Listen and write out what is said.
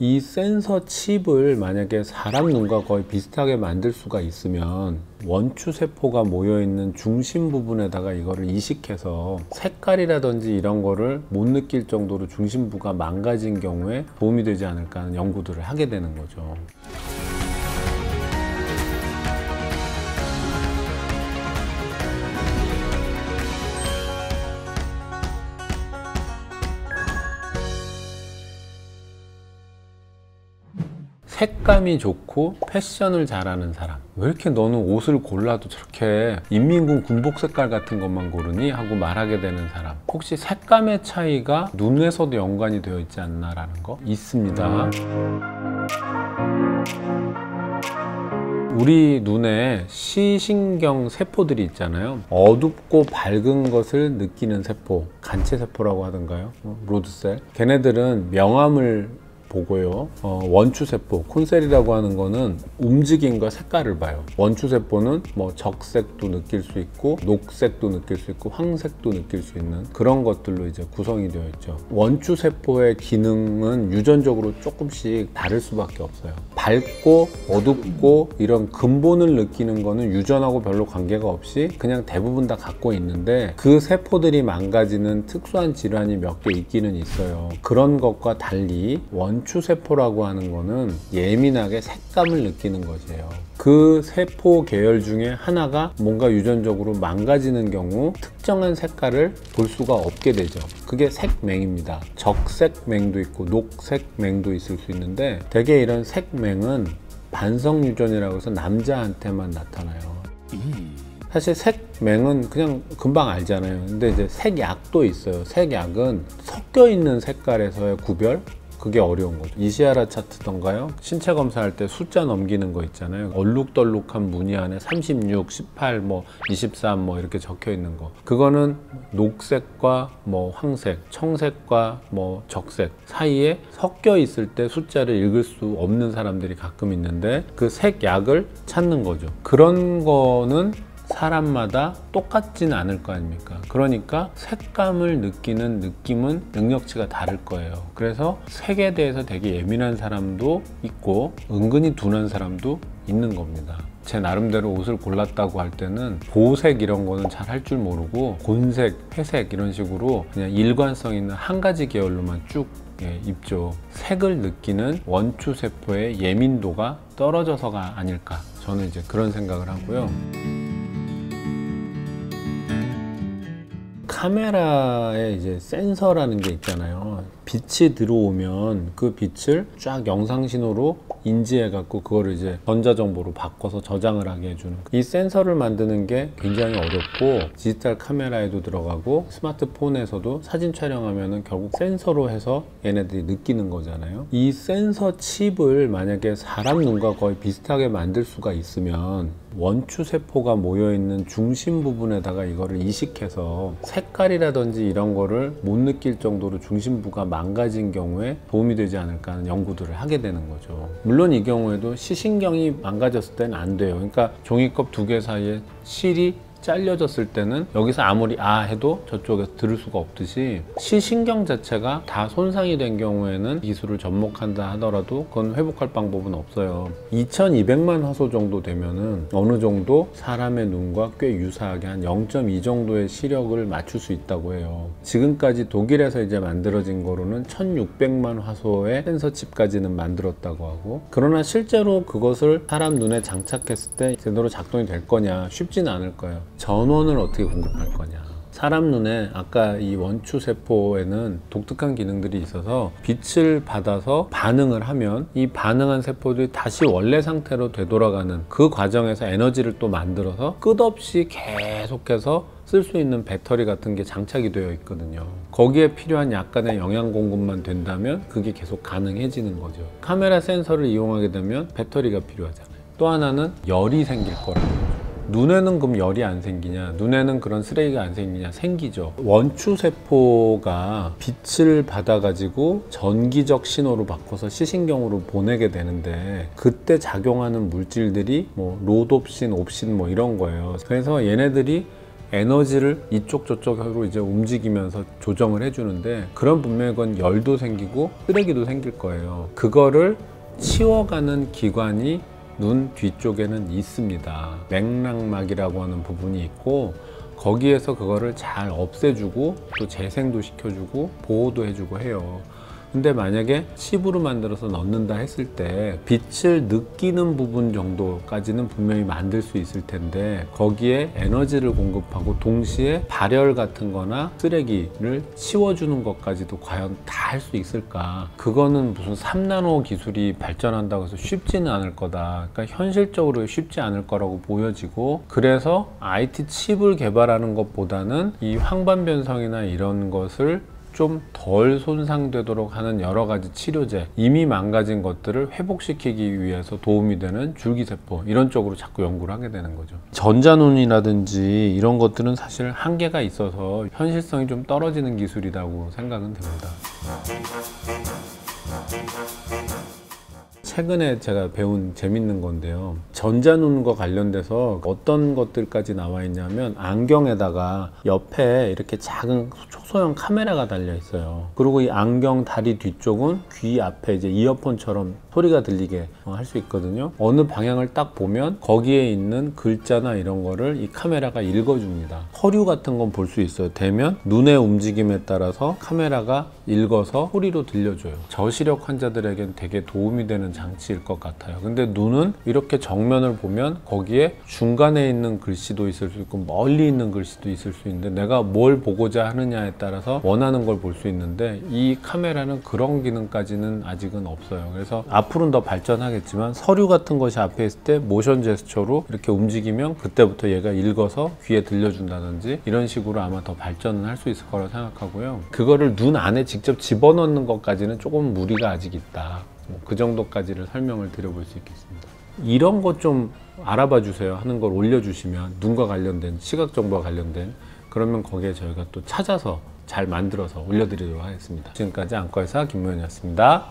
이 센서 칩을 만약에 사람 눈과 거의 비슷하게 만들 수가 있으면 원추세포가 모여있는 중심 부분에다가 이거를 이식해서 색깔이라든지 이런 거를 못 느낄 정도로 중심부가 망가진 경우에 도움이 되지 않을까 하는 연구들을 하게 되는 거죠. 색감이 좋고 패션을 잘하는 사람, 왜 이렇게 너는 옷을 골라도 저렇게 인민군 군복 색깔 같은 것만 고르니? 하고 말하게 되는 사람, 혹시 색감의 차이가 눈에서도 연관이 되어 있지 않나 라는 거 있습니다. 우리 눈에 시신경 세포들이 있잖아요. 어둡고 밝은 것을 느끼는 세포, 간체세포라고 하던가요? 로드셀. 걔네들은 명암을 보고요. 원추세포, 콘셀이라고 하는 거는 움직임과 색깔을 봐요. 원추세포는 뭐 적색도 느낄 수 있고 녹색도 느낄 수 있고 황색도 느낄 수 있는 그런 것들로 이제 구성이 되어 있죠. 원추세포의 기능은 유전적으로 조금씩 다를 수밖에 없어요. 밝고 어둡고 이런 근본을 느끼는 거는 유전하고 별로 관계가 없이 그냥 대부분 다 갖고 있는데, 그 세포들이 망가지는 특수한 질환이 몇 개 있기는 있어요. 그런 것과 달리 원추세포라고 하는 거는 예민하게 색감을 느끼는 것이에요. 그 세포 계열 중에 하나가 뭔가 유전적으로 망가지는 경우 특정한 색깔을 볼 수가 없게 되죠. 그게 색맹입니다. 적색맹도 있고 녹색맹도 있을 수 있는데, 대개 이런 색맹은 반성유전이라고 해서 남자한테만 나타나요. 사실 색맹은 그냥 금방 알잖아요. 근데 이제 색약도 있어요. 색약은 섞여 있는 색깔에서의 구별, 그게 어려운 거죠. 이시아라 차트던가요? 신체 검사할 때 숫자 넘기는 거 있잖아요. 얼룩덜룩한 무늬 안에 36, 18, 뭐 23 뭐 이렇게 적혀 있는 거. 그거는 녹색과 뭐 황색, 청색과 뭐 적색 사이에 섞여 있을 때 숫자를 읽을 수 없는 사람들이 가끔 있는데, 그 색약을 찾는 거죠. 그런 거는 사람마다 똑같진 않을 거 아닙니까? 그러니까 색감을 느끼는 느낌은 능력치가 다를 거예요. 그래서 색에 대해서 되게 예민한 사람도 있고 은근히 둔한 사람도 있는 겁니다. 제 나름대로 옷을 골랐다고 할 때는 보색 이런 거는 잘 할 줄 모르고 곤색, 회색 이런 식으로 그냥 일관성 있는 한 가지 계열로만 쭉 입죠. 색을 느끼는 원추세포의 예민도가 떨어져서가 아닐까, 저는 이제 그런 생각을 하고요. 카메라에 이제 센서라는 게 있잖아요. 빛이 들어오면 그 빛을 쫙 영상 신호로 인지해 갖고 그거를 이제 전자정보로 바꿔서 저장을 하게 해주는, 이 센서를 만드는 게 굉장히 어렵고, 디지털 카메라에도 들어가고 스마트폰에서도 사진 촬영하면은 결국 센서로 해서 얘네들이 느끼는 거잖아요. 이 센서 칩을 만약에 사람 눈과 거의 비슷하게 만들 수가 있으면 원추세포가 모여있는 중심 부분에다가 이거를 이식해서 색깔이라든지 이런 거를 못 느낄 정도로 중심부가 망가진 경우에 도움이 되지 않을까 하는 연구들을 하게 되는 거죠. 물론 이 경우에도 시신경이 망가졌을 때는 안 돼요. 그러니까 종이컵 두 개 사이에 실이 잘려졌을 때는 여기서 아무리 아 해도 저쪽에서 들을 수가 없듯이, 시신경 자체가 다 손상이 된 경우에는 기술을 접목한다 하더라도 그건 회복할 방법은 없어요. 2200만 화소 정도 되면은 어느 정도 사람의 눈과 꽤 유사하게 한 0.2 정도의 시력을 맞출 수 있다고 해요. 지금까지 독일에서 이제 만들어진 거로는 1600만 화소의 센서 칩까지는 만들었다고 하고, 그러나 실제로 그것을 사람 눈에 장착했을 때 제대로 작동이 될 거냐? 쉽지는 않을 거예요. 전원을 어떻게 공급할 거냐. 사람 눈에 아까 이 원추세포에는 독특한 기능들이 있어서 빛을 받아서 반응을 하면 이 반응한 세포들이 다시 원래 상태로 되돌아가는 그 과정에서 에너지를 또 만들어서 끝없이 계속해서 쓸 수 있는 배터리 같은 게 장착이 되어 있거든요. 거기에 필요한 약간의 영양 공급만 된다면 그게 계속 가능해지는 거죠. 카메라 센서를 이용하게 되면 배터리가 필요하잖아요. 또 하나는 열이 생길 거라는 거죠. 눈에는 그럼 열이 안 생기냐? 눈에는 그런 쓰레기가 안 생기냐? 생기죠. 원추세포가 빛을 받아가지고 전기적 신호로 바꿔서 시신경으로 보내게 되는데, 그때 작용하는 물질들이 뭐 로놉신, 옵신 뭐 이런 거예요. 그래서 얘네들이 에너지를 이쪽 저쪽으로 이제 움직이면서 조정을 해주는데, 그런 분명히 그건 열도 생기고 쓰레기도 생길 거예요. 그거를 치워가는 기관이 눈 뒤쪽에는 있습니다. 맥락막이라고 하는 부분이 있고, 거기에서 그거를 잘 없애주고 또 재생도 시켜주고 보호도 해주고 해요. 근데 만약에 칩으로 만들어서 넣는다 했을 때 빛을 느끼는 부분 정도까지는 분명히 만들 수 있을 텐데, 거기에 에너지를 공급하고 동시에 발열 같은 거나 쓰레기를 치워주는 것까지도 과연 다 할 수 있을까? 그거는 무슨 3나노 기술이 발전한다고 해서 쉽지는 않을 거다. 그러니까 현실적으로 쉽지 않을 거라고 보여지고, 그래서 IT 칩을 개발하는 것보다는 이 황반 변성이나 이런 것을 좀 덜 손상되도록 하는 여러 가지 치료제, 이미 망가진 것들을 회복시키기 위해서 도움이 되는 줄기세포, 이런 쪽으로 자꾸 연구를 하게 되는 거죠. 전자눈이라든지 이런 것들은 사실 한계가 있어서 현실성이 좀 떨어지는 기술이라고 생각은 됩니다. 최근에 제가 배운 재밌는 건데요, 전자눈과 관련돼서 어떤 것들까지 나와 있냐면, 안경에다가 옆에 이렇게 작은 초소형 카메라가 달려 있어요. 그리고 이 안경 다리 뒤쪽은 귀 앞에 이제 이어폰처럼 소리가 들리게 할 수 있거든요. 어느 방향을 딱 보면 거기에 있는 글자나 이런 거를 이 카메라가 읽어줍니다. 서류 같은 건 볼 수 있어요. 대면 눈의 움직임에 따라서 카메라가 읽어서 소리로 들려줘요. 저시력 환자들에겐 되게 도움이 되는 장치일 것 같아요. 근데 눈은 이렇게 정면을 보면 거기에 중간에 있는 글씨도 있을 수 있고 멀리 있는 글씨도 있을 수 있는데, 내가 뭘 보고자 하느냐에 따라서 원하는 걸 볼 수 있는데, 이 카메라는 그런 기능까지는 아직은 없어요. 그래서 앞으로는 더 발전하겠지만, 서류 같은 것이 앞에 있을 때 모션 제스처로 이렇게 움직이면 그때부터 얘가 읽어서 귀에 들려준다든지, 이런 식으로 아마 더 발전을 할 수 있을 거라고 생각하고요. 그거를 눈 안에 직접 집어넣는 것까지는 조금 무리가 아직 있다. 그 정도까지를 설명을 드려볼 수 있겠습니다. 이런 것 좀 알아봐 주세요 하는 걸 올려주시면, 눈과 관련된, 시각 정보와 관련된, 그러면 거기에 저희가 또 찾아서 잘 만들어서 올려드리도록 하겠습니다. 지금까지 안과의사 김모현이었습니다.